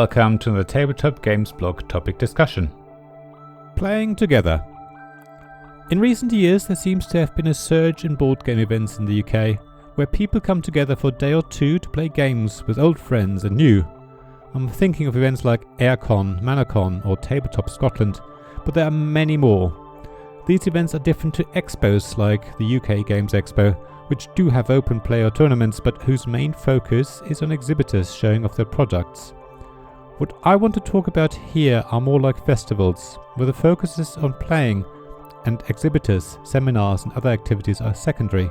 welcome to the Tabletop Games blog topic discussion. Playing together. In recent years there seems to have been a surge in board game events in the UK, where people come together for a day or two to play games with old friends and new. I'm thinking of events like AireCon Manorcon or Tabletop Scotland, but there are many more. These events are different to expos like the UK Games Expo, which do have open player tournaments but whose main focus is on exhibitors showing off their products. What I want to talk about here are more like festivals, where the focus is on playing and exhibitors, seminars and other activities are secondary,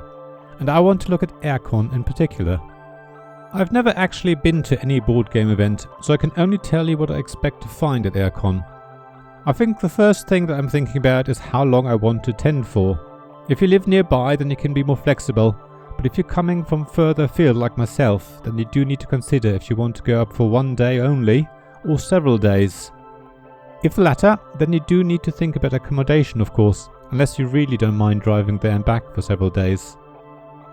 and I want to look at AireCon in particular. I've never actually been to any board game event, so I can only tell you what I expect to find at AireCon. I think the first thing that I'm thinking about is how long I want to attend for. If you live nearby, then you can be more flexible, but if you're coming from further afield like myself, then you do need to consider if you want to go up for one day only or several days. If the latter, then you do need to think about accommodation, of course, unless you really don't mind driving there and back for several days.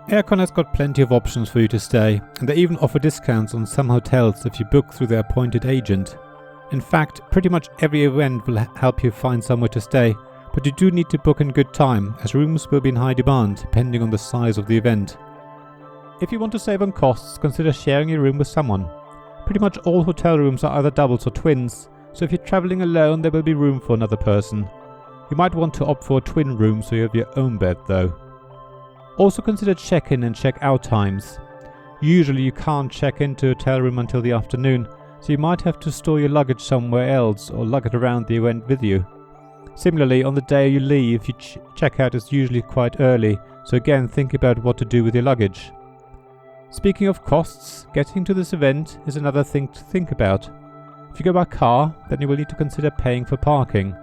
AireCon has got plenty of options for you to stay, and they even offer discounts on some hotels if you book through their appointed agent. In fact, pretty much every event will help you find somewhere to stay, but you do need to book in good time, as rooms will be in high demand depending on the size of the event. If you want to save on costs, consider sharing your room with someone. Pretty much all hotel rooms are either doubles or twins, so if you're travelling alone there will be room for another person. You might want to opt for a twin room so you have your own bed though. Also consider check-in and check-out times. Usually you can't check into a hotel room until the afternoon, so you might have to store your luggage somewhere else or lug it around the event with you. Similarly, on the day you leave, your check-out is usually quite early, so again think about what to do with your luggage. Speaking of costs, getting to this event is another thing to think about. If you go by car, then you will need to consider paying for parking.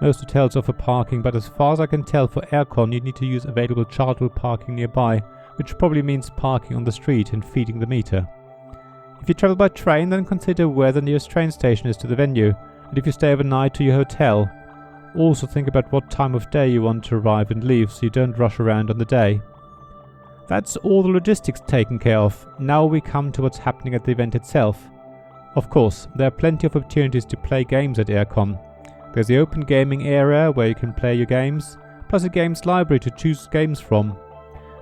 Most hotels offer parking, but as far as I can tell for AireCon you need to use available chargeable parking nearby, which probably means parking on the street and feeding the meter. If you travel by train, then consider where the nearest train station is to the venue, and if you stay overnight to your hotel. Also think about what time of day you want to arrive and leave so you don't rush around on the day. That's all the logistics taken care of. Now we come to what's happening at the event itself. Of course, there are plenty of opportunities to play games at AireCon. There's the open gaming area where you can play your games, plus a games library to choose games from.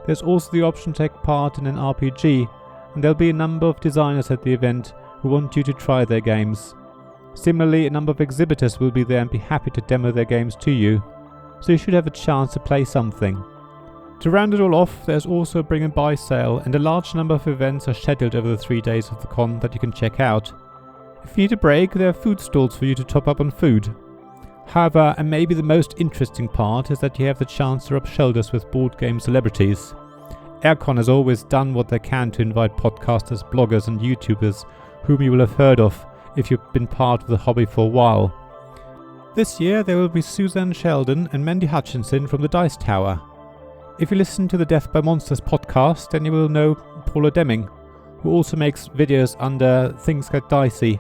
There's also the option to take part in an RPG, and there'll be a number of designers at the event who want you to try their games. Similarly, a number of exhibitors will be there and be happy to demo their games to you, so you should have a chance to play something. To round it all off, there's also a bring and buy sale, and a large number of events are scheduled over the 3 days of the con that you can check out. If you need a break, there are food stalls for you to top up on food. However, and maybe the most interesting part, is that you have the chance to rub shoulders with board game celebrities. AireCon has always done what they can to invite podcasters, bloggers and YouTubers whom you will have heard of if you've been part of the hobby for a while. This year there will be Suzanne Sheldon and Mandy Hutchinson from the Dice Tower. If you listen to the Death by Monsters podcast, then you will know Paula Deming, who also makes videos under Things Get Dicey,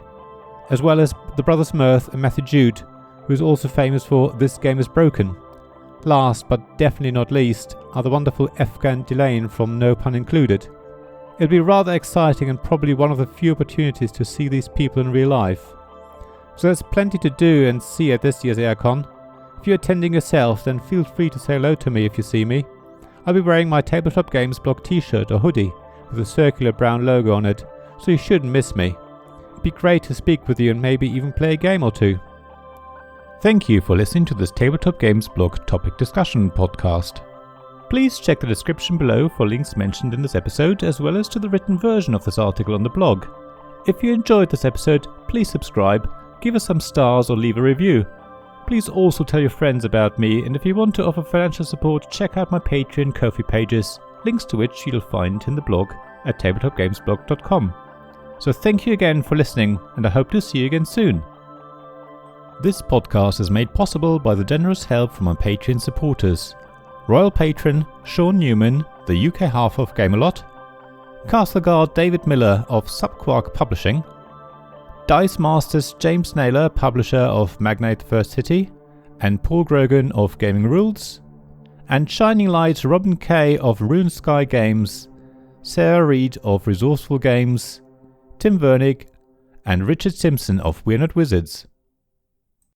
as well as the Brothers Mirth and Matthew Jude, who is also famous for This Game is Broken. Last, but definitely not least, are the wonderful Efka and Delane from No Pun Included. It'll be rather exciting and probably one of the few opportunities to see these people in real life. So there's plenty to do and see at this year's AireCon. If you're attending yourself, then feel free to say hello to me if you see me. I'll be wearing my Tabletop Games blog t-shirt or hoodie with a circular brown logo on it, so you shouldn't miss me. It'd be great to speak with you and maybe even play a game or two. Thank you for listening to this Tabletop Games blog topic discussion podcast. Please check the description below for links mentioned in this episode, as well as to the written version of this article on the blog. If you enjoyed this episode, please subscribe, give us some stars or leave a review. Please also tell your friends about me, and if you want to offer financial support, check out my Patreon and Ko-fi pages, links to which you'll find in the blog at tabletopgamesblog.com. So thank you again for listening, and I hope to see you again soon. This podcast is made possible by the generous help from our Patreon supporters: Royal Patron Sean Newman, the UK half of Gamelot, Castleguard David Miller of Subquark Publishing, Dice Masters James Naylor, publisher of Magnate First City, and Paul Grogan of Gaming Rules, and Shining Light Robin Kay of Rune Sky Games, Sarah Reed of Resourceful Games, Tim Vernig, and Richard Simpson of We're Not Wizards.